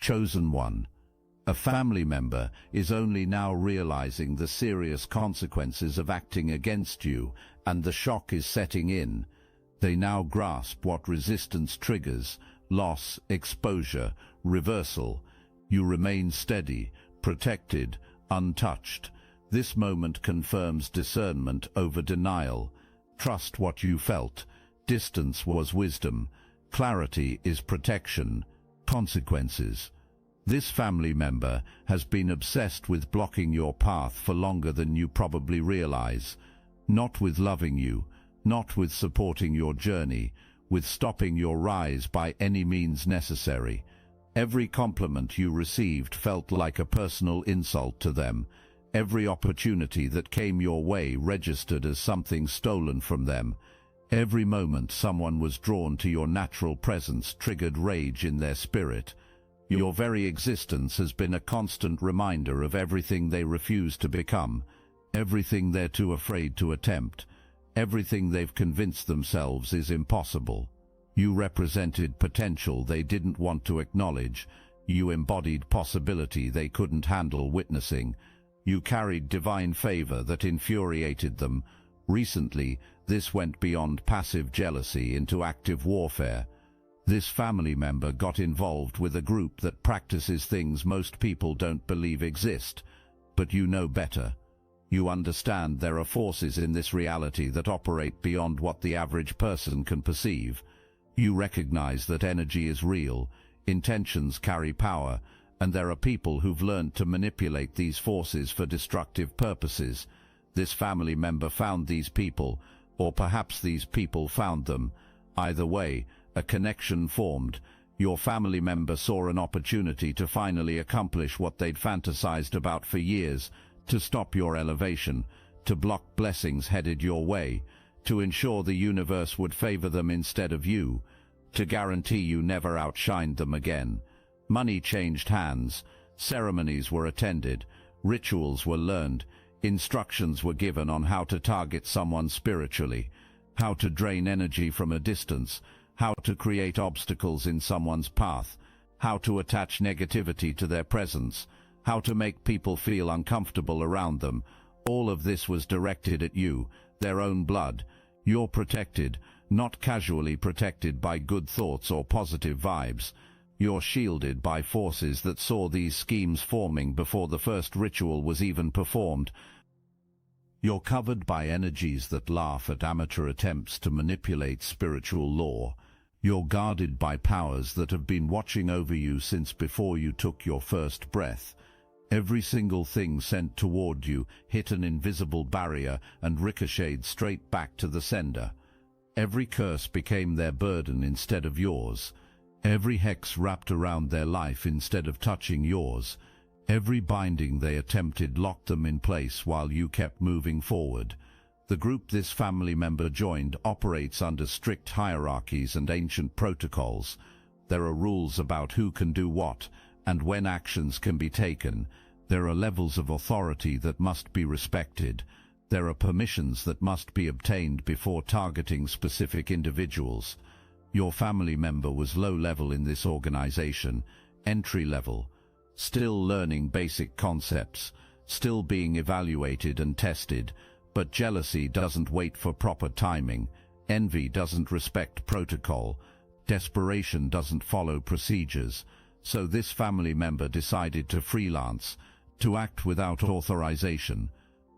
Chosen one. A family member is only now realizing the serious consequences of acting against you, and the shock is setting in. They now grasp what resistance triggers: loss, exposure, reversal. You remain steady, protected, untouched. This moment confirms discernment over denial. Trust what you felt. Distance was wisdom. Clarity is protection. Consequences. This family member has been obsessed with blocking your path for longer than you probably realize. Not with loving you, not with supporting your journey, with stopping your rise by any means necessary. Every compliment you received felt like a personal insult to them. Every opportunity that came your way registered as something stolen from them. Every moment someone was drawn to your natural presence triggered rage in their spirit. Your very existence has been a constant reminder of everything they refuse to become, everything they're too afraid to attempt, everything they've convinced themselves is impossible. You represented potential they didn't want to acknowledge. You embodied possibility they couldn't handle witnessing. You carried divine favor that infuriated them. Recently, this went beyond passive jealousy into active warfare. This family member got involved with a group that practices things most people don't believe exist. But you know better. You understand there are forces in this reality that operate beyond what the average person can perceive. You recognize that energy is real, intentions carry power, and there are people who've learned to manipulate these forces for destructive purposes. This family member found these people, or perhaps these people found them. Either way, a connection formed. Your family member saw an opportunity to finally accomplish what they'd fantasized about for years, to stop your elevation, to block blessings headed your way, to ensure the universe would favor them instead of you, to guarantee you never outshined them again. Money changed hands, ceremonies were attended, rituals were learned, instructions were given on how to target someone spiritually, how to drain energy from a distance, how to create obstacles in someone's path, how to attach negativity to their presence, how to make people feel uncomfortable around them. All of this was directed at you, their own blood. You're protected, not casually protected by good thoughts or positive vibes. You're shielded by forces that saw these schemes forming before the first ritual was even performed. You're covered by energies that laugh at amateur attempts to manipulate spiritual law. You're guarded by powers that have been watching over you since before you took your first breath. Every single thing sent toward you hit an invisible barrier and ricocheted straight back to the sender. Every curse became their burden instead of yours. Every hex wrapped around their life instead of touching yours. Every binding they attempted locked them in place while you kept moving forward. The group this family member joined operates under strict hierarchies and ancient protocols. There are rules about who can do what and when actions can be taken. There are levels of authority that must be respected. There are permissions that must be obtained before targeting specific individuals. Your family member was low level in this organization, entry level, still learning basic concepts, still being evaluated and tested. But jealousy doesn't wait for proper timing. Envy doesn't respect protocol. Desperation doesn't follow procedures. So this family member decided to freelance, to act without authorization,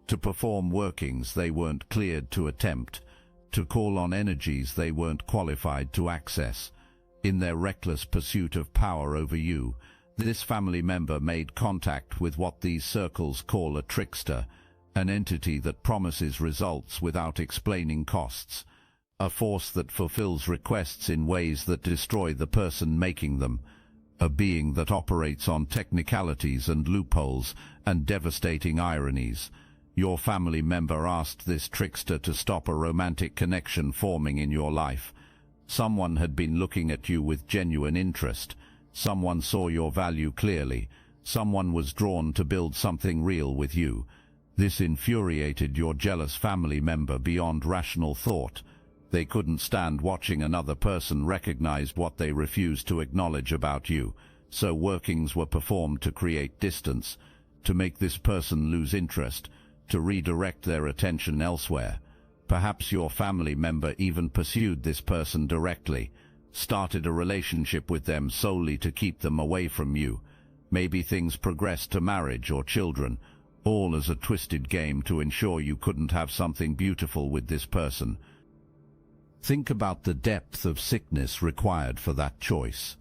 to perform workings they weren't cleared to attempt, to call on energies they weren't qualified to access. In their reckless pursuit of power over you, this family member made contact with what these circles call a trickster, an entity that promises results without explaining costs, a force that fulfills requests in ways that destroy the person making them, a being that operates on technicalities and loopholes and devastating ironies. Your family member asked this trickster to stop a romantic connection forming in your life. Someone had been looking at you with genuine interest. Someone saw your value clearly. Someone was drawn to build something real with you. This infuriated your jealous family member beyond rational thought. They couldn't stand watching another person recognize what they refused to acknowledge about you. So workings were performed to create distance, to make this person lose interest, to redirect their attention elsewhere. Perhaps your family member even pursued this person directly, started a relationship with them solely to keep them away from you. Maybe things progressed to marriage or children, all as a twisted game to ensure you couldn't have something beautiful with this person. Think about the depth of sickness required for that choice.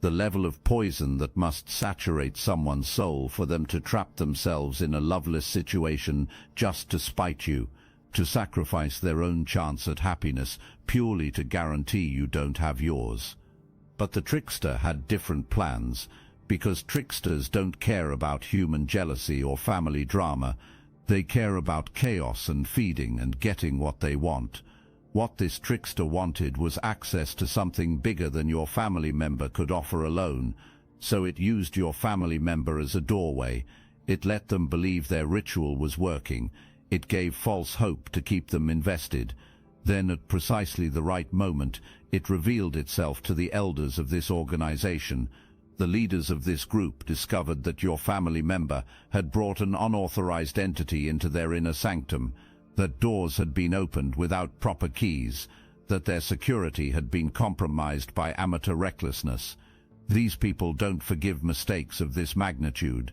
The level of poison that must saturate someone's soul for them to trap themselves in a loveless situation just to spite you, to sacrifice their own chance at happiness purely to guarantee you don't have yours. But the trickster had different plans, because tricksters don't care about human jealousy or family drama. They care about chaos and feeding and getting what they want. What this trickster wanted was access to something bigger than your family member could offer alone, so it used your family member as a doorway. It let them believe their ritual was working. It gave false hope to keep them invested. Then, at precisely the right moment, it revealed itself to the elders of this organization. The leaders of this group discovered that your family member had brought an unauthorized entity into their inner sanctum, that doors had been opened without proper keys, that their security had been compromised by amateur recklessness. These people don't forgive mistakes of this magnitude.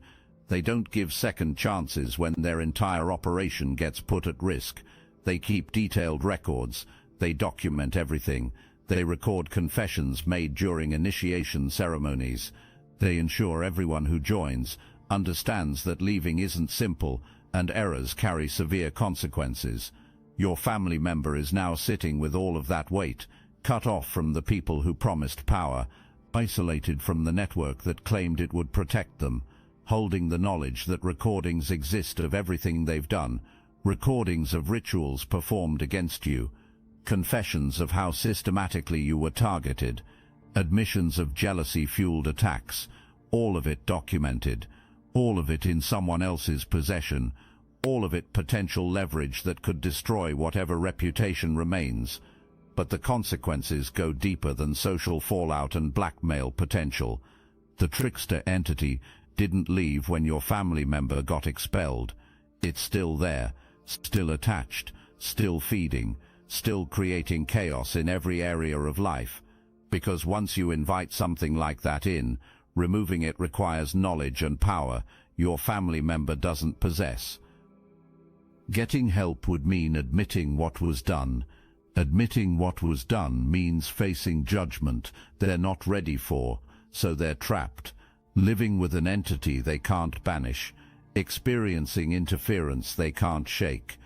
They don't give second chances when their entire operation gets put at risk. They keep detailed records. They document everything. They record confessions made during initiation ceremonies. They ensure everyone who joins understands that leaving isn't simple and errors carry severe consequences. Your family member is now sitting with all of that weight, cut off from the people who promised power, isolated from the network that claimed it would protect them, holding the knowledge that recordings exist of everything they've done, recordings of rituals performed against you, confessions of how systematically you were targeted, admissions of jealousy-fueled attacks, all of it documented, all of it in someone else's possession, all of it potential leverage that could destroy whatever reputation remains. But the consequences go deeper than social fallout and blackmail potential. The trickster entity didn't leave when your family member got expelled. It's still there, still attached, still feeding, still creating chaos in every area of life. Because once you invite something like that in, removing it requires knowledge and power your family member doesn't possess. Getting help would mean admitting what was done. Admitting what was done means facing judgment they're not ready for, so they're trapped, living with an entity they can't banish, experiencing interference they can't shake,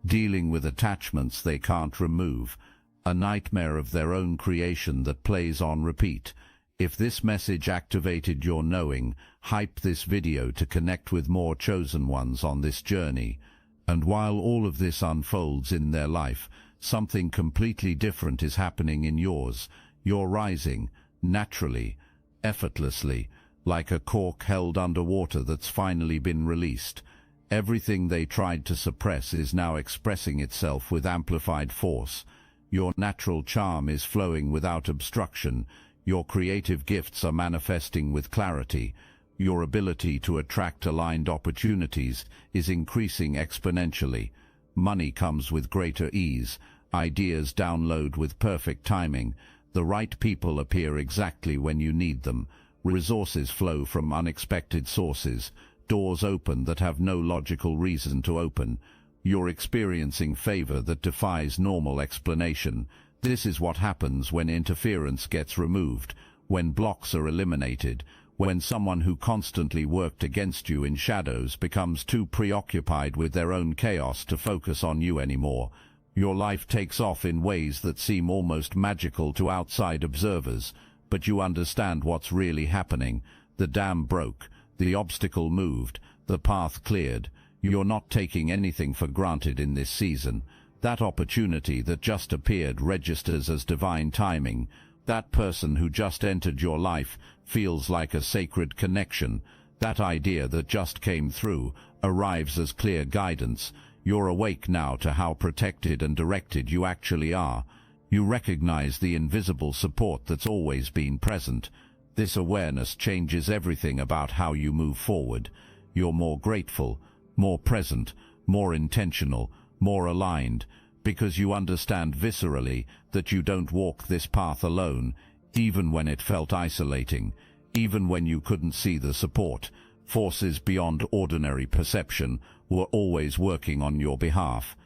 dealing with attachments they can't remove, a nightmare of their own creation that plays on repeat. If this message activated your knowing, hype this video to connect with more chosen ones on this journey. And while all of this unfolds in their life, something completely different is happening in yours. You're rising, naturally, effortlessly, like a cork held underwater that's finally been released. Everything they tried to suppress is now expressing itself with amplified force. Your natural charm is flowing without obstruction. Your creative gifts are manifesting with clarity. Your ability to attract aligned opportunities is increasing exponentially. Money comes with greater ease. Ideas download with perfect timing. The right people appear exactly when you need them. Resources flow from unexpected sources. Doors open that have no logical reason to open. You're experiencing favor that defies normal explanation. This is what happens when interference gets removed, when blocks are eliminated, when someone who constantly worked against you in shadows becomes too preoccupied with their own chaos to focus on you anymore. Your life takes off in ways that seem almost magical to outside observers, but you understand what's really happening. The dam broke. The obstacle moved, the path cleared. You're not taking anything for granted in this season. That opportunity that just appeared registers as divine timing. That person who just entered your life feels like a sacred connection. That idea that just came through arrives as clear guidance. You're awake now to how protected and directed you actually are. You recognize the invisible support that's always been present. This awareness changes everything about how you move forward. You're more grateful, more present, more intentional, more aligned, because you understand viscerally that you don't walk this path alone, even when it felt isolating, even when you couldn't see the support. Forces beyond ordinary perception were always working on your behalf.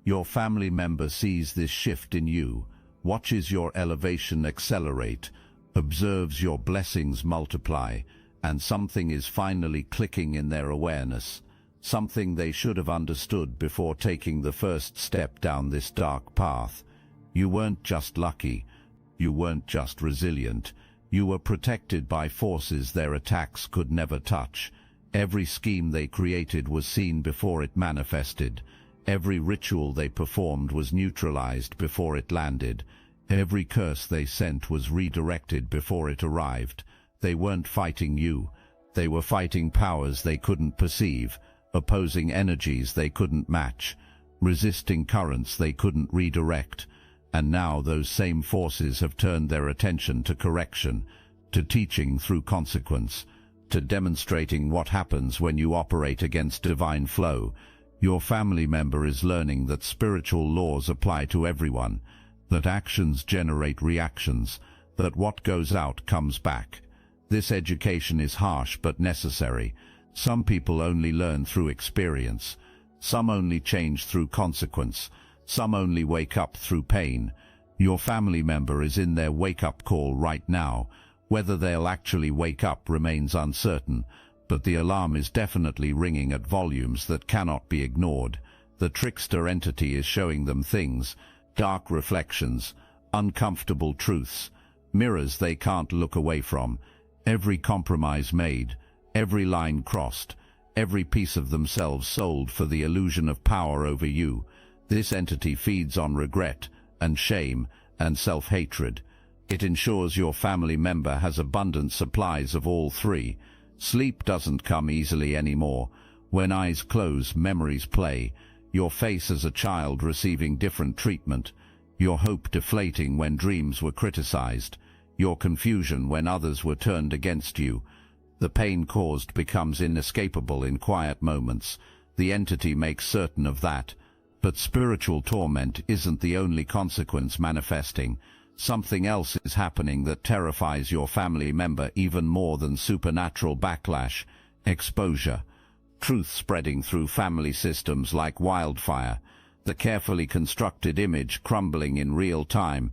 Your family member sees this shift in you, watches your elevation accelerate, observes your blessings multiply, and something is finally clicking in their awareness, something they should have understood before taking the first step down this dark path. You weren't just lucky, you weren't just resilient, you were protected by forces their attacks could never touch. Every scheme they created was seen before it manifested. Every ritual they performed was neutralized before it landed. Every curse they sent was redirected before it arrived. They weren't fighting you. They were fighting powers they couldn't perceive, opposing energies they couldn't match, resisting currents they couldn't redirect. And now those same forces have turned their attention to correction, to teaching through consequence, to demonstrating what happens when you operate against divine flow. Your family member is learning that spiritual laws apply to everyone, that actions generate reactions, that what goes out comes back. This education is harsh but necessary. Some people only learn through experience. Some only change through consequence. Some only wake up through pain. Your family member is in their wake-up call right now. Whether they'll actually wake up remains uncertain, but the alarm is definitely ringing at volumes that cannot be ignored. The trickster entity is showing them things, dark reflections, uncomfortable truths, mirrors they can't look away from. Every compromise made, every line crossed, every piece of themselves sold for the illusion of power over you. This entity feeds on regret and shame and self-hatred. It ensures your family member has abundant supplies of all three. Sleep doesn't come easily anymore. When eyes close, memories play. Your face as a child receiving different treatment. Your hope deflating when dreams were criticized. Your confusion when others were turned against you. The pain caused becomes inescapable in quiet moments. The entity makes certain of that. But spiritual torment isn't the only consequence manifesting. Something else is happening that terrifies your family member even more than supernatural backlash: exposure. Truth spreading through family systems like wildfire. The carefully constructed image crumbling in real time.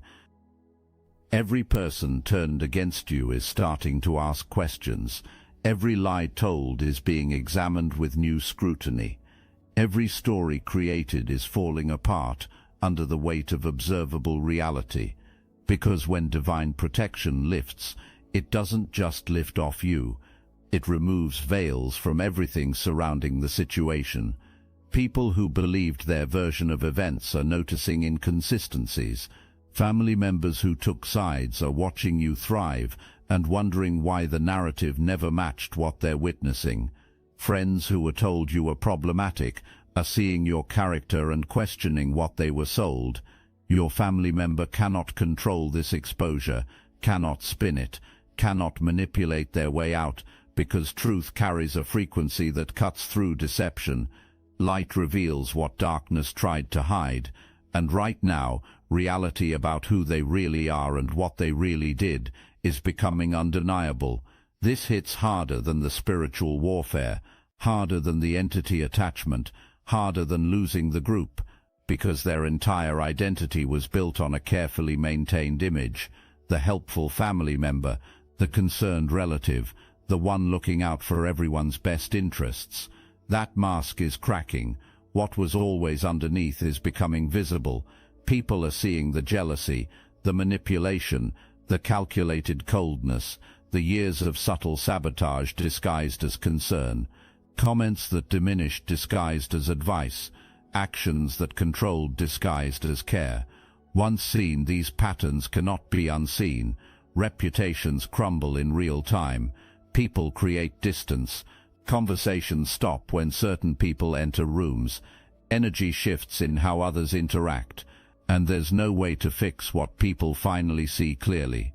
Every person turned against you is starting to ask questions. Every lie told is being examined with new scrutiny. Every story created is falling apart under the weight of observable reality. Because when divine protection lifts, it doesn't just lift off you. It removes veils from everything surrounding the situation. People who believed their version of events are noticing inconsistencies. Family members who took sides are watching you thrive and wondering why the narrative never matched what they're witnessing. Friends who were told you were problematic are seeing your character and questioning what they were sold. Your family member cannot control this exposure, cannot spin it, cannot manipulate their way out, because truth carries a frequency that cuts through deception. Light reveals what darkness tried to hide, and right now, reality about who they really are and what they really did is becoming undeniable. This hits harder than the spiritual warfare, harder than the entity attachment, harder than losing the group, because their entire identity was built on a carefully maintained image, the helpful family member, the concerned relative, the one looking out for everyone's best interests. That mask is cracking. What was always underneath is becoming visible. People are seeing the jealousy, the manipulation, the calculated coldness, the years of subtle sabotage disguised as concern, comments that diminished disguised as advice, actions that controlled disguised as care. Once seen, these patterns cannot be unseen. Reputations crumble in real time. People create distance. Conversations stop when certain people enter rooms. Energy shifts in how others interact. And there's no way to fix what people finally see clearly.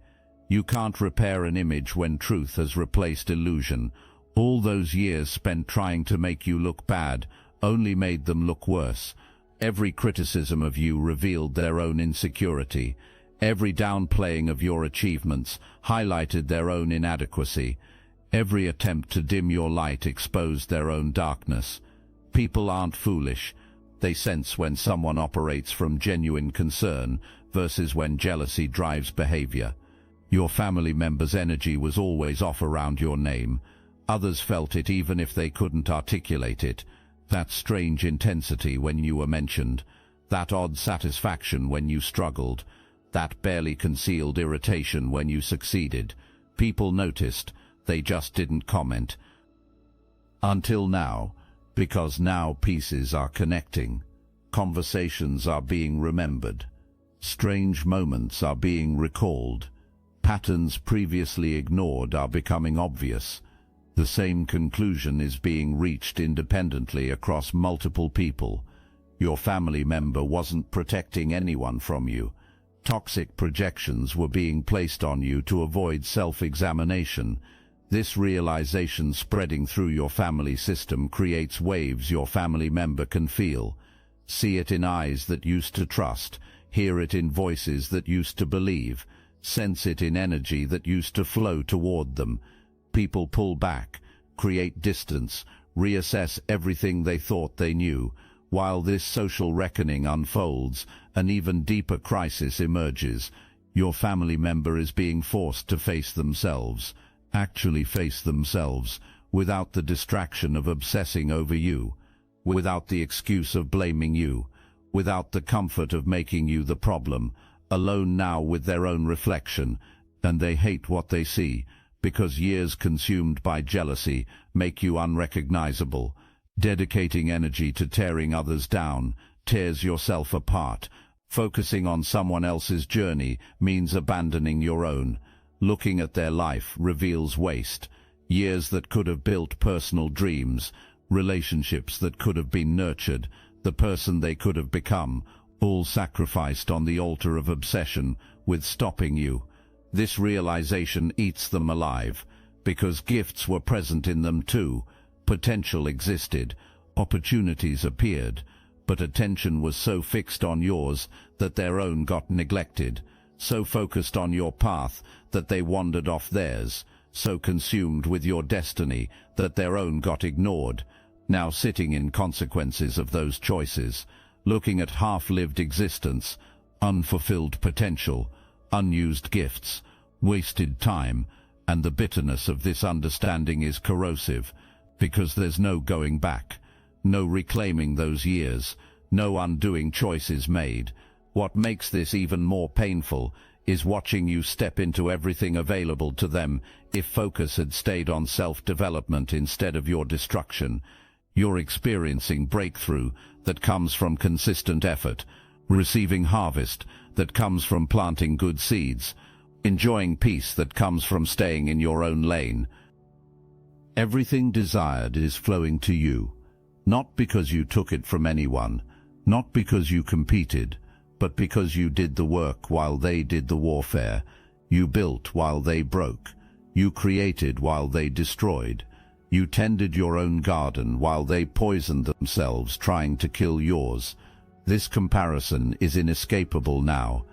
You can't repair an image when truth has replaced illusion. All those years spent trying to make you look bad only made them look worse. Every criticism of you revealed their own insecurity. Every downplaying of your achievements highlighted their own inadequacy. Every attempt to dim your light exposed their own darkness. People aren't foolish. They sense when someone operates from genuine concern versus when jealousy drives behavior. Your family members' energy was always off around your name. Others felt it even if they couldn't articulate it. That strange intensity when you were mentioned. That odd satisfaction when you struggled. That barely concealed irritation when you succeeded. People noticed. They just didn't comment. Until now, because now pieces are connecting. Conversations are being remembered. Strange moments are being recalled. Patterns previously ignored are becoming obvious. The same conclusion is being reached independently across multiple people. Your family member wasn't protecting anyone from you. Toxic projections were being placed on you to avoid self-examination. This realization spreading through your family system creates waves your family member can feel. See it in eyes that used to trust, hear it in voices that used to believe, sense it in energy that used to flow toward them. People pull back, create distance, reassess everything they thought they knew. While this social reckoning unfolds, an even deeper crisis emerges. Your family member is being forced to face themselves, actually face themselves, without the distraction of obsessing over you, without the excuse of blaming you, without the comfort of making you the problem, alone now with their own reflection, and they hate what they see, because years consumed by jealousy make you unrecognizable. Dedicating energy to tearing others down tears yourself apart. Focusing on someone else's journey means abandoning your own. Looking at their life reveals waste. Years that could have built personal dreams, relationships that could have been nurtured, the person they could have become, all sacrificed on the altar of obsession with stopping you. This realization eats them alive, because gifts were present in them too. Potential existed, opportunities appeared, but attention was so fixed on yours that their own got neglected, so focused on your path that they wandered off theirs, so consumed with your destiny that their own got ignored. Now sitting in consequences of those choices, looking at half-lived existence, unfulfilled potential, unused gifts, wasted time, and the bitterness of this understanding is corrosive, because there's no going back, no reclaiming those years, no undoing choices made. What makes this even more painful is watching you step into everything available to them. If focus had stayed on self-development instead of your destruction, you're experiencing breakthrough that comes from consistent effort, receiving harvest that comes from planting good seeds, enjoying peace that comes from staying in your own lane. Everything desired is flowing to you, not because you took it from anyone, not because you competed, but because you did the work while they did the warfare. You built while they broke. You created while they destroyed. You tended your own garden while they poisoned themselves trying to kill yours. This comparison is inescapable now.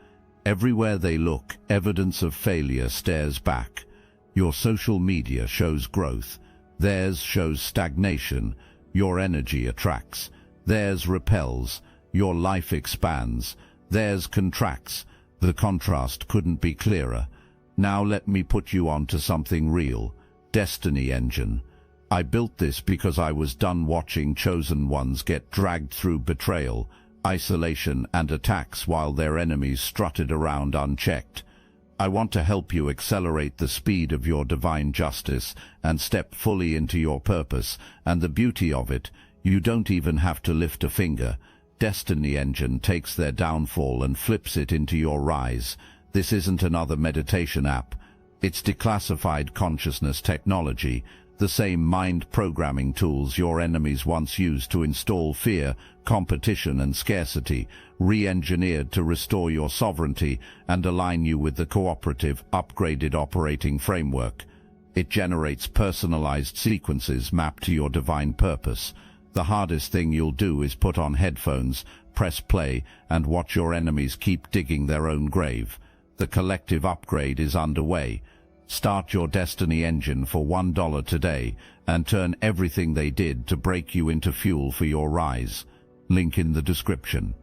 Everywhere they look, evidence of failure stares back. Your social media shows growth. Theirs shows stagnation. Your energy attracts. Theirs repels. Your life expands. Theirs contracts. The contrast couldn't be clearer. Now let me put you on to something real. Destiny Engine. I built this because I was done watching chosen ones get dragged through betrayal, isolation, and attacks while their enemies strutted around unchecked. I want to help you accelerate the speed of your divine justice and step fully into your purpose. And the beauty of it, you don't even have to lift a finger. Destiny Engine takes their downfall and flips it into your rise. This isn't another meditation app. It's declassified consciousness technology the same mind programming tools your enemies once used to install fear, competition and scarcity, re-engineered to restore your sovereignty and align you with the cooperative, upgraded operating framework. It generates personalized sequences mapped to your divine purpose. The hardest thing you'll do is put on headphones, press play, and watch your enemies keep digging their own grave. The collective upgrade is underway. Start your destiny engine for $1 today and turn everything they did to break you into fuel for your rise. Link in the description.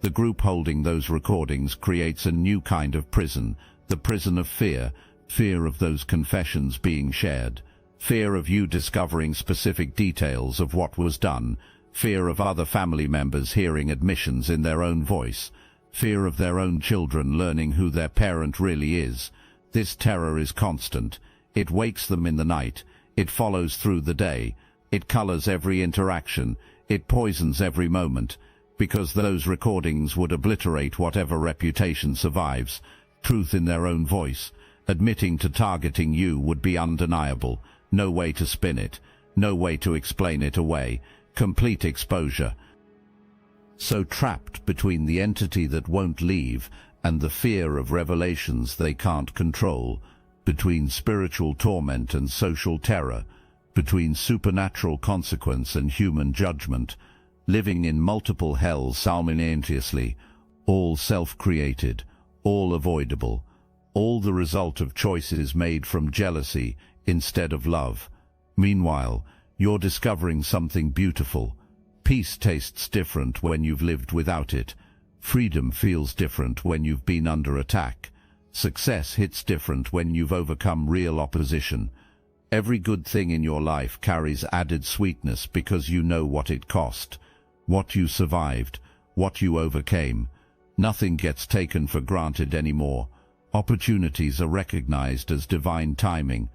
The group holding those recordings creates a new kind of prison, the prison of fear. Fear of those confessions being shared. Fear of you discovering specific details of what was done. Fear of other family members hearing admissions in their own voice. Fear of their own children learning who their parent really is. This terror is constant. It wakes them in the night. It follows through the day. It colors every interaction. It poisons every moment. Because those recordings would obliterate whatever reputation survives. Truth in their own voice. Admitting to targeting you would be undeniable. No way to spin it. No way to explain it away. Complete exposure. So trapped between the entity that won't leave and the fear of revelations they can't control, between spiritual torment and social terror, between supernatural consequence and human judgment, living in multiple hells simultaneously, all self-created, all avoidable, all the result of choices made from jealousy instead of love. Meanwhile, you're discovering something beautiful. Peace tastes different when you've lived without it. Freedom feels different when you've been under attack. Success hits different when you've overcome real opposition. Every good thing in your life carries added sweetness because you know what it cost, what you survived, what you overcame. Nothing gets taken for granted anymore. Opportunities are recognized as divine timing.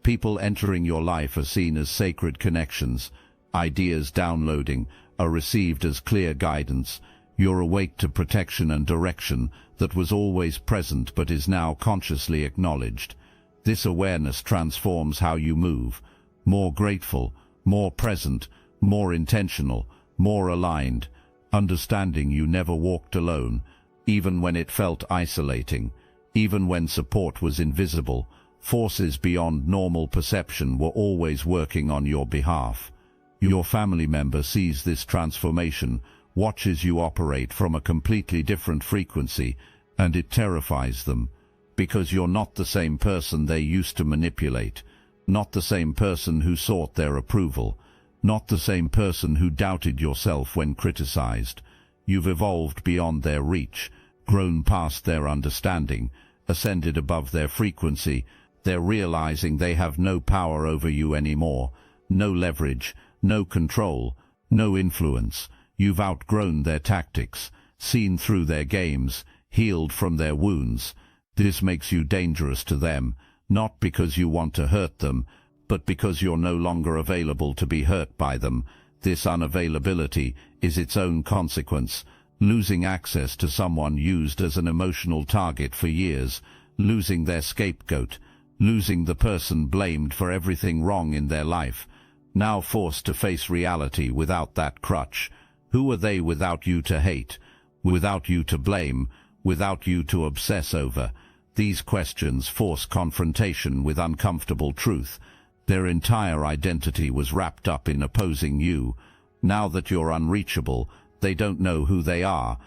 People entering your life are seen as sacred connections. Ideas downloading are received as clear guidance. You're awake to protection and direction that was always present but is now consciously acknowledged. This awareness transforms how you move. More grateful, more present, more intentional, more aligned. Understanding you never walked alone, even when it felt isolating. Even when support was invisible, forces beyond normal perception were always working on your behalf. Your family member sees this transformation, watches you operate from a completely different frequency, and it terrifies them. Because you're not the same person they used to manipulate, not the same person who sought their approval, not the same person who doubted yourself when criticized. You've evolved beyond their reach, grown past their understanding, ascended above their frequency. They're realizing they have no power over you anymore, no leverage, no control, no influence. You've outgrown their tactics, seen through their games, healed from their wounds. This makes you dangerous to them, not because you want to hurt them, but because you're no longer available to be hurt by them. This unavailability is its own consequence. Losing access to someone used as an emotional target for years, losing their scapegoat, losing the person blamed for everything wrong in their life, now forced to face reality without that crutch. Who are they without you to hate, without you to blame, without you to obsess over? These questions force confrontation with uncomfortable truth. Their entire identity was wrapped up in opposing you. Now that you're unreachable, they don't know who they are.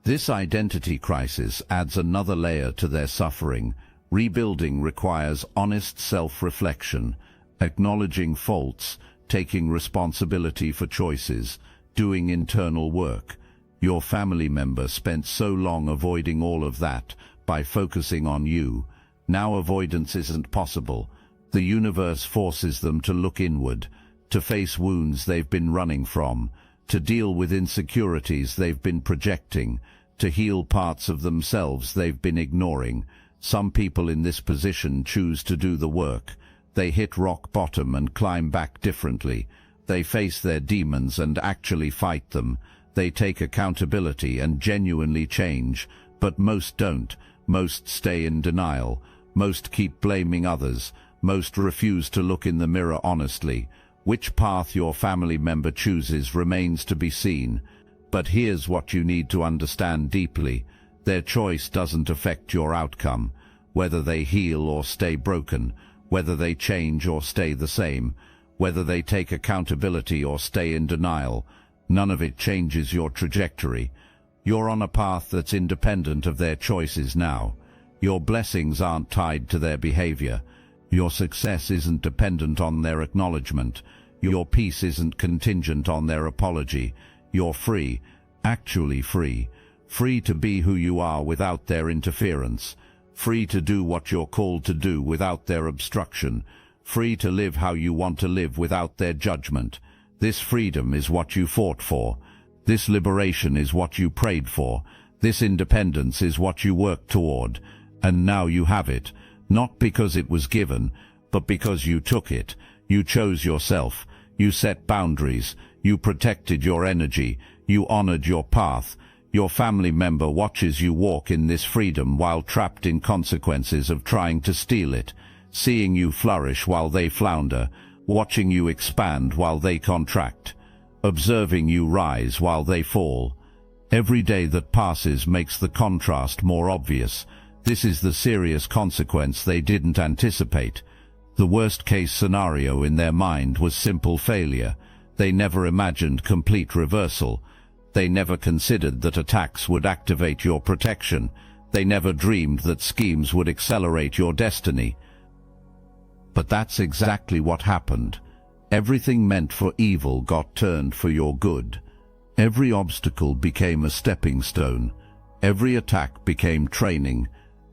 This identity crisis adds another layer to their suffering. Rebuilding requires honest self-reflection, acknowledging faults, taking responsibility for choices, doing internal work. Your family member spent so long avoiding all of that by focusing on you. Now avoidance isn't possible. The universe forces them to look inward, to face wounds they've been running from, to deal with insecurities they've been projecting, to heal parts of themselves they've been ignoring. Some people in this position choose to do the work. They hit rock bottom and climb back differently. They face their demons and actually fight them. They take accountability and genuinely change, but most don't. Most stay in denial. Most keep blaming others. Most refuse to look in the mirror honestly. Which path your family member chooses remains to be seen. But here's what you need to understand deeply. Their choice doesn't affect your outcome. Whether they heal or stay broken, whether they change or stay the same, whether they take accountability or stay in denial, none of it changes your trajectory. You're on a path that's independent of their choices now. Your blessings aren't tied to their behavior. Your success isn't dependent on their acknowledgement. Your peace isn't contingent on their apology. You're free, actually free. Free to be who you are without their interference. Free to do what you're called to do without their obstruction. Free to live how you want to live without their judgment. This freedom is what you fought for. This liberation is what you prayed for. This independence is what you worked toward. And now you have it. Not because it was given, but because you took it. You chose yourself. You set boundaries. You protected your energy. You honored your path. Your family member watches you walk in this freedom while trapped in consequences of trying to steal it, seeing you flourish while they flounder, watching you expand while they contract, observing you rise while they fall. Every day that passes makes the contrast more obvious. This is the serious consequence they didn't anticipate. The worst-case scenario in their mind was simple failure. They never imagined complete reversal. They never considered that attacks would activate your protection. They never dreamed that schemes would accelerate your destiny. But that's exactly what happened. Everything meant for evil got turned for your good. Every obstacle became a stepping stone. Every attack became training.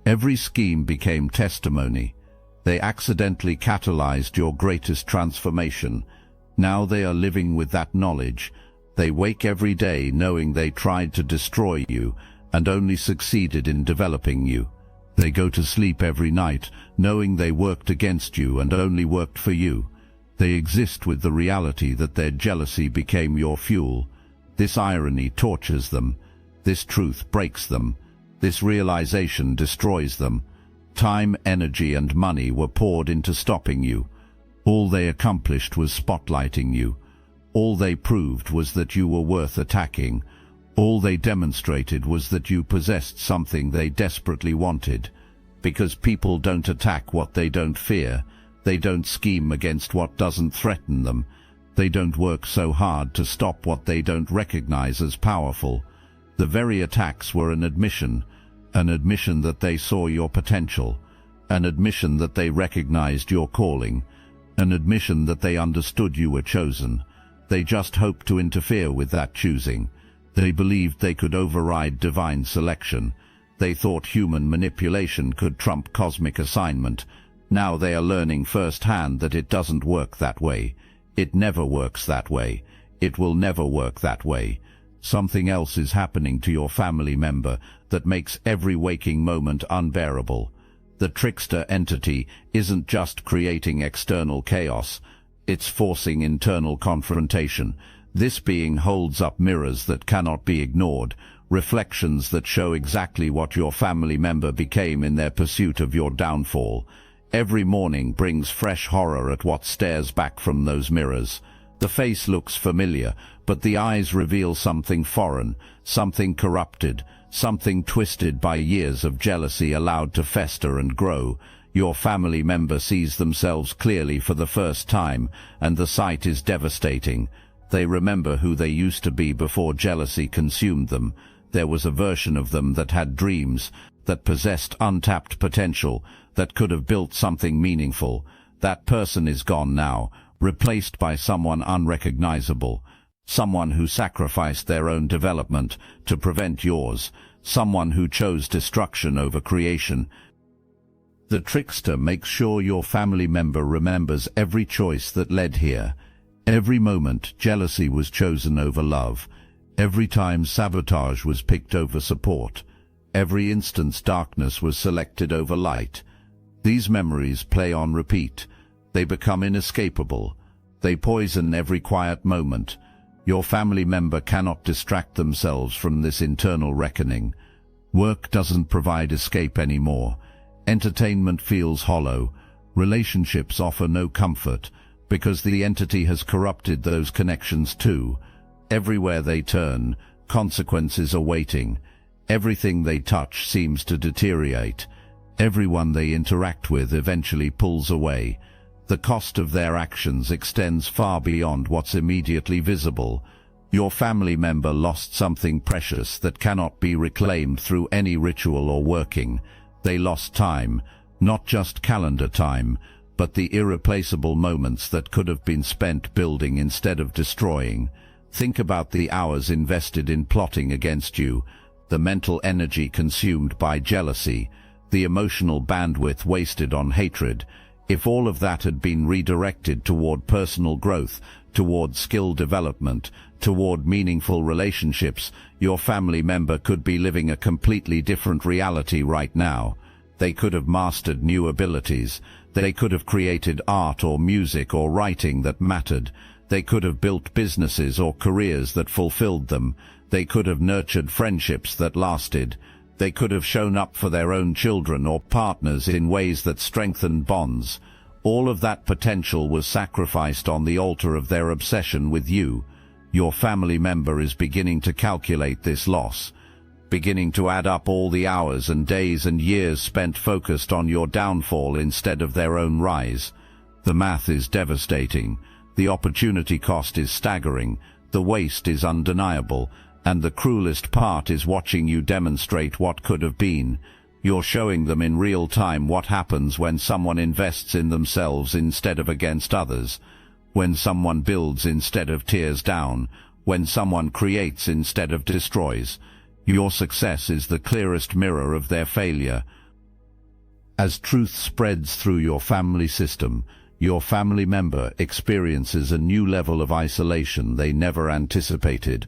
Every scheme became testimony. They accidentally catalyzed your greatest transformation. Now they are living with that knowledge. They wake every day knowing they tried to destroy you and only succeeded in developing you. They go to sleep every night knowing they worked against you and only worked for you. They exist with the reality that their jealousy became your fuel. This irony tortures them. This truth breaks them. This realization destroys them. Time, energy, and money were poured into stopping you. All they accomplished was spotlighting you. All they proved was that you were worth attacking. All they demonstrated was that you possessed something they desperately wanted. Because people don't attack what they don't fear. They don't scheme against what doesn't threaten them. They don't work so hard to stop what they don't recognize as powerful. The very attacks were an admission that they saw your potential, an admission that they recognized your calling, an admission that they understood you were chosen. They just hoped to interfere with that choosing. They believed they could override divine selection. They thought human manipulation could trump cosmic assignment. Now they are learning firsthand that it doesn't work that way. It never works that way. It will never work that way. Something else is happening to your family member that makes every waking moment unbearable. The trickster entity isn't just creating external chaos, it's forcing internal confrontation. This being holds up mirrors that cannot be ignored, reflections that show exactly what your family member became in their pursuit of your downfall. Every morning brings fresh horror at what stares back from those mirrors. The face looks familiar, but the eyes reveal something foreign, something corrupted, something twisted by years of jealousy allowed to fester and grow. Your family member sees themselves clearly for the first time, and the sight is devastating. They remember who they used to be before jealousy consumed them. There was a version of them that had dreams, that possessed untapped potential, that could have built something meaningful. That person is gone now, replaced by someone unrecognizable, someone who sacrificed their own development to prevent yours, someone who chose destruction over creation. The trickster makes sure your family member remembers every choice that led here. Every moment jealousy was chosen over love. Every time sabotage was picked over support. Every instance darkness was selected over light. These memories play on repeat. They become inescapable. They poison every quiet moment. Your family member cannot distract themselves from this internal reckoning. Work doesn't provide escape anymore. Entertainment feels hollow. Relationships offer no comfort, because the entity has corrupted those connections too. Everywhere they turn, consequences are waiting. Everything they touch seems to deteriorate. Everyone they interact with eventually pulls away. The cost of their actions extends far beyond what's immediately visible. Your family member lost something precious that cannot be reclaimed through any ritual or working. They lost time, not just calendar time, but the irreplaceable moments that could have been spent building instead of destroying. Think about the hours invested in plotting against you, the mental energy consumed by jealousy, the emotional bandwidth wasted on hatred. If all of that had been redirected toward personal growth, toward skill development, toward meaningful relationships, your family member could be living a completely different reality right now. They could have mastered new abilities. They could have created art or music or writing that mattered. They could have built businesses or careers that fulfilled them. They could have nurtured friendships that lasted. They could have shown up for their own children or partners in ways that strengthened bonds. All of that potential was sacrificed on the altar of their obsession with you. Your family member is beginning to calculate this loss, beginning to add up all the hours and days and years spent focused on your downfall instead of their own rise. The math is devastating. The opportunity cost is staggering. The waste is undeniable. And the cruelest part is watching you demonstrate what could have been. You're showing them in real time what happens when someone invests in themselves instead of against others, when someone builds instead of tears down, when someone creates instead of destroys. Your success is the clearest mirror of their failure. As truth spreads through your family system, your family member experiences a new level of isolation they never anticipated.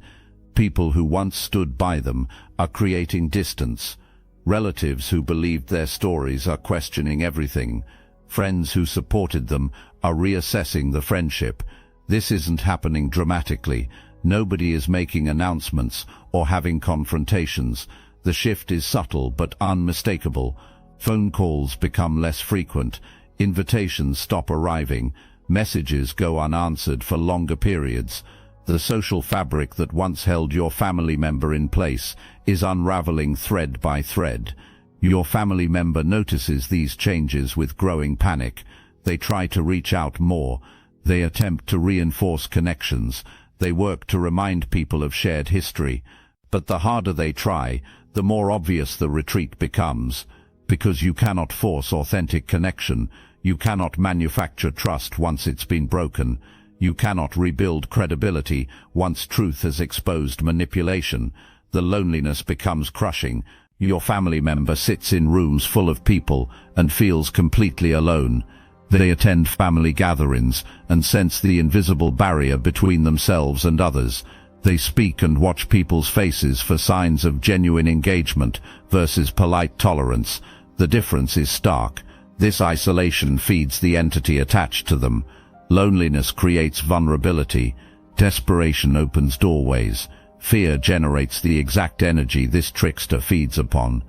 People who once stood by them are creating distance. Relatives who believed their stories are questioning everything. Friends who supported them are reassessing the friendship. This isn't happening dramatically. Nobody is making announcements or having confrontations. The shift is subtle but unmistakable. Phone calls become less frequent. Invitations stop arriving. Messages go unanswered for longer periods. The social fabric that once held your family member in place is unraveling thread by thread. Your family member notices these changes with growing panic. They try to reach out more. They attempt to reinforce connections. They work to remind people of shared history. But the harder they try, the more obvious the retreat becomes. Because you cannot force authentic connection. You cannot manufacture trust once it's been broken. You cannot rebuild credibility once truth has exposed manipulation. The loneliness becomes crushing. Your family member sits in rooms full of people and feels completely alone. They attend family gatherings and sense the invisible barrier between themselves and others. They speak and watch people's faces for signs of genuine engagement versus polite tolerance. The difference is stark. This isolation feeds the entity attached to them. Loneliness creates vulnerability. Desperation opens doorways. Fear generates the exact energy this trickster feeds upon.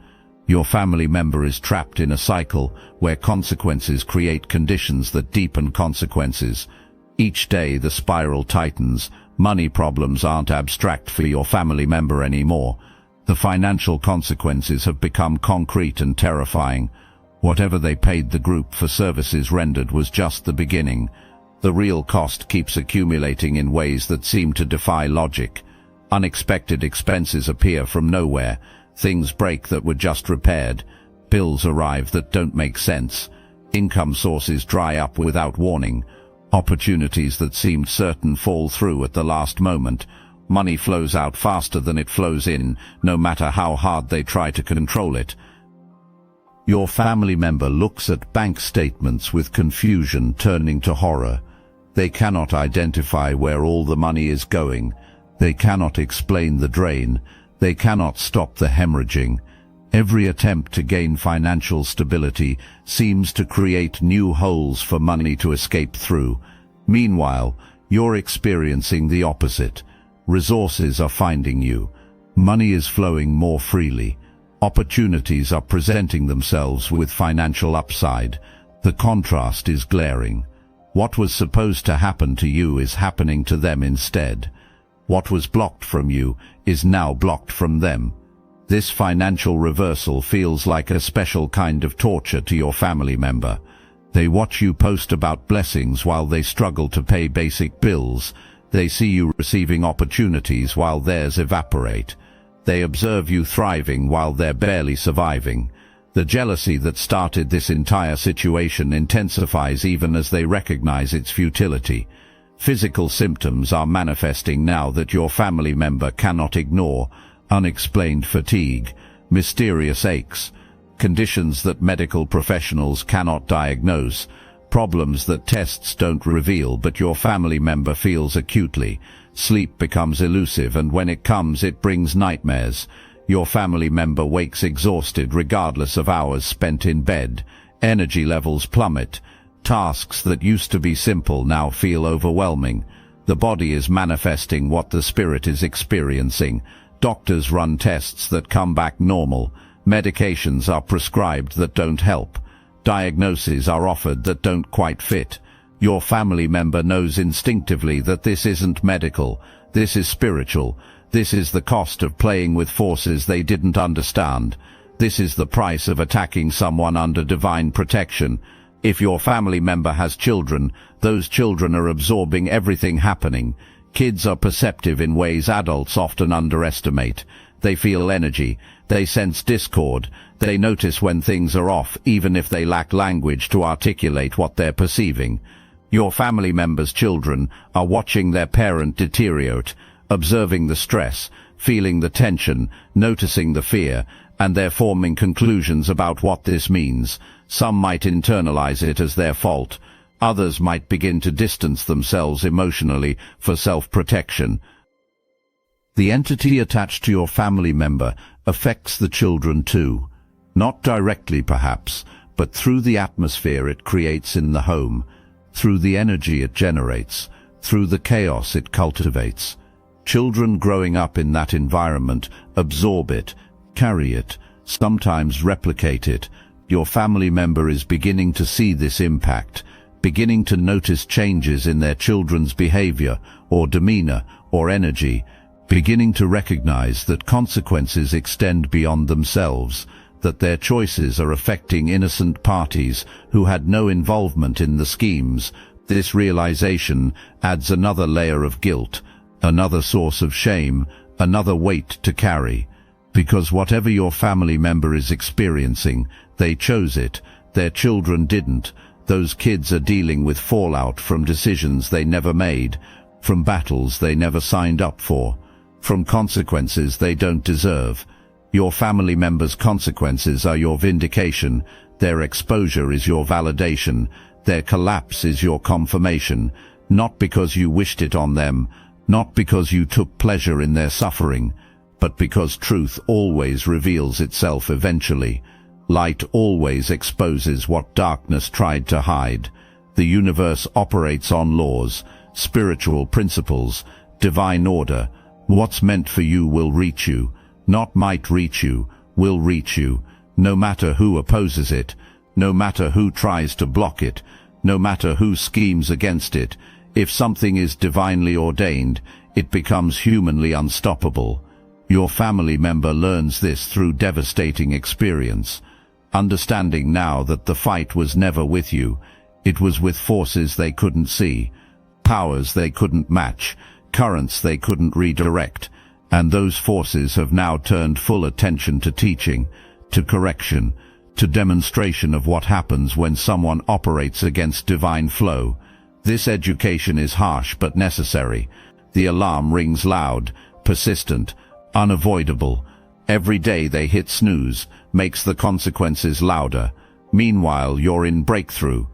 Your family member is trapped in a cycle where consequences create conditions that deepen consequences. Each day the spiral tightens. Money problems aren't abstract for your family member anymore. The financial consequences have become concrete and terrifying. Whatever they paid the group for services rendered was just the beginning. The real cost keeps accumulating in ways that seem to defy logic. Unexpected expenses appear from nowhere. Things break that were just repaired. Bills arrive that don't make sense. Income sources dry up without warning. Opportunities that seemed certain fall through at the last moment. Money flows out faster than it flows in, no matter how hard they try to control it. Your family member looks at bank statements with confusion turning to horror. They cannot identify where all the money is going. They cannot explain the drain. They cannot stop the hemorrhaging. Every attempt to gain financial stability seems to create new holes for money to escape through. Meanwhile, you're experiencing the opposite. Resources are finding you. Money is flowing more freely. Opportunities are presenting themselves with financial upside. The contrast is glaring. What was supposed to happen to you is happening to them instead. What was blocked from you is now blocked from them. This financial reversal feels like a special kind of torture to your family member. They watch you post about blessings while they struggle to pay basic bills. They see you receiving opportunities while theirs evaporate. They observe you thriving while they're barely surviving. The jealousy that started this entire situation intensifies even as they recognize its futility. Physical symptoms are manifesting now that your family member cannot ignore: unexplained fatigue, mysterious aches, conditions that medical professionals cannot diagnose, problems that tests don't reveal but your family member feels acutely. Sleep becomes elusive, and when it comes, it brings nightmares. Your family member wakes exhausted regardless of hours spent in bed. Energy levels plummet. Tasks that used to be simple now feel overwhelming. The body is manifesting what the spirit is experiencing. Doctors run tests that come back normal. Medications are prescribed that don't help. Diagnoses are offered that don't quite fit. Your family member knows instinctively that this isn't medical. This is spiritual. This is the cost of playing with forces they didn't understand. This is the price of attacking someone under divine protection. If your family member has children, those children are absorbing everything happening. Kids are perceptive in ways adults often underestimate. They feel energy. They sense discord. They notice when things are off, even if they lack language to articulate what they're perceiving. Your family member's children are watching their parent deteriorate, observing the stress, feeling the tension, noticing the fear, and they're forming conclusions about what this means. Some might internalize it as their fault. Others might begin to distance themselves emotionally for self-protection. The entity attached to your family member affects the children too. Not directly perhaps, but through the atmosphere it creates in the home, through the energy it generates, through the chaos it cultivates. Children growing up in that environment absorb it, carry it, sometimes replicate it. Your family member is beginning to see this impact, beginning to notice changes in their children's behavior or demeanor or energy, beginning to recognize that consequences extend beyond themselves, that their choices are affecting innocent parties who had no involvement in the schemes. This realization adds another layer of guilt, another source of shame, another weight to carry. Because whatever your family member is experiencing, they chose it, their children didn't. Those kids are dealing with fallout from decisions they never made, from battles they never signed up for, from consequences they don't deserve. Your family member's consequences are your vindication, their exposure is your validation, their collapse is your confirmation, not because you wished it on them, not because you took pleasure in their suffering, but because truth always reveals itself eventually. Light always exposes what darkness tried to hide. The universe operates on laws, spiritual principles, divine order. What's meant for you will reach you, not might reach you, will reach you, no matter who opposes it, no matter who tries to block it, no matter who schemes against it. If something is divinely ordained, it becomes humanly unstoppable. Your family member learns this through devastating experience, understanding now that the fight was never with you. It was with forces they couldn't see, powers they couldn't match, currents they couldn't redirect, and those forces have now turned full attention to teaching, to correction, to demonstration of what happens when someone operates against divine flow. This education is harsh but necessary. The alarm rings loud, persistent, unavoidable. Every day they hit snooze, makes the consequences louder. Meanwhile, you're in breakthrough,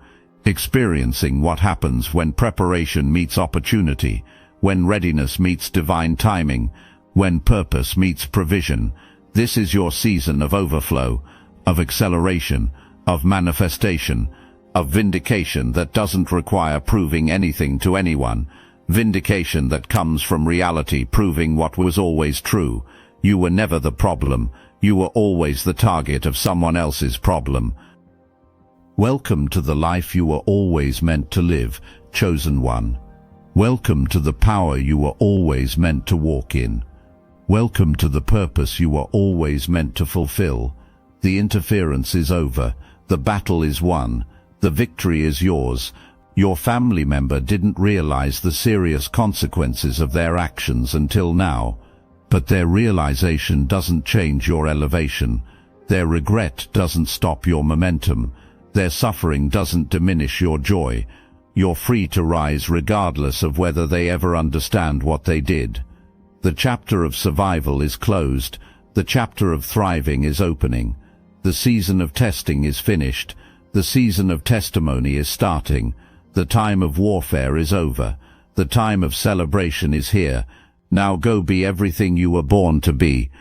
experiencing what happens when preparation meets opportunity, when readiness meets divine timing, when purpose meets provision. This is your season of overflow, of acceleration, of manifestation, of vindication that doesn't require proving anything to anyone. Vindication that comes from reality proving what was always true. You were never the problem. You were always the target of someone else's problem. Welcome to the life you were always meant to live, chosen one. Welcome to the power you were always meant to walk in. Welcome to the purpose you were always meant to fulfill. The interference is over. The battle is won. The victory is yours. Your family member didn't realize the serious consequences of their actions until now. But their realization doesn't change your elevation. Their regret doesn't stop your momentum. Their suffering doesn't diminish your joy. You're free to rise regardless of whether they ever understand what they did. The chapter of survival is closed. The chapter of thriving is opening. The season of testing is finished. The season of testimony is starting. The time of warfare is over. The time of celebration is here. Now go be everything you were born to be.